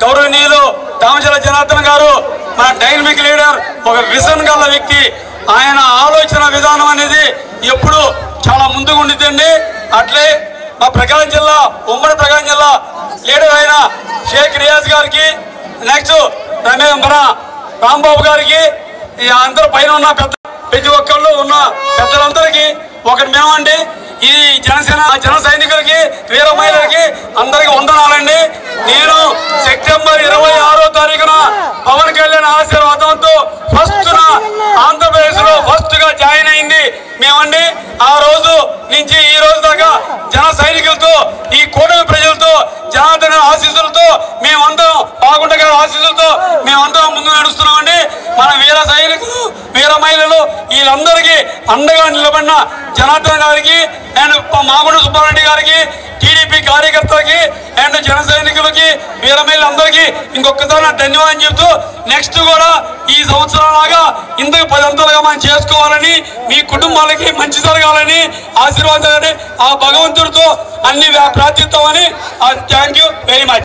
గౌరవనీయులు దామచల జనార్దన్ గారు మన డైనమిక్ లీడర్, ఒక విజన్ గల వ్యక్తి. ఆయన ఆలోచన విధానం అనేది ఎప్పుడు చాలా ముందుకు ఉండిద్దండి. అట్లే మా ప్రకాశం జిల్లా, ఉమ్మడి ప్రకాశం జిల్లా లీడర్ అయిన షేక్ రియాజ్ గారికి, నెక్స్ట్ మన రాంబాబు గారికి, అందరూ పైన ఉన్న ప్రతి ఒక్కళ్ళు ఉన్న పెద్దలందరికీ ఒకటి మేమండి. ఈ జన సైనికులకి, వీర మహిళలకి అందరికి వందనాలండి. నేను సెప్టెంబర్ 26వ తారీఖున పవన్ కళ్యాణ్ ఆశీర్వాదంతో ఫస్ట్ ఆంధ్రప్రదేశ్ లో ఫస్ట్ గా జాయిన్ అయింది మేమండి. ఆ రోజు నుంచి ఈ రోజు దాకా జన సైనికులతో, ఈ కూటమి ప్రజలతో, జనార్దన్ ఆశీస్సులతో మేమందరం, బాగుండ గారి ఆశీస్సులతో మేమందరం ముందు నడుస్తున్నామండి. మన వీర సైనికులు, వీర మహిళలు వీళ్ళందరికీ అండగా నిలబడిన జనార్దన్ గారికి అండ్ మాగుండ సుబ్బారెడ్డి గారికి, టీడీపీ కార్యకర్తలకి అండ్ జన సైనికులకి, వీర మహిళలందరికీ ఇంకొకసారి నా ధన్యవాదాలు చెబుతూ, నెక్స్ట్ కూడా ఈ సంవత్సరంలాగా ఇందుకు 10 అంతలుగా మనం చేసుకోవాలని, మీ కుటుంబాలకి మంచి జరగాలని ఆశీర్వాదాలని ఆ భగవంతుడితో అన్ని ప్రార్థిస్తామని. Thank you very much.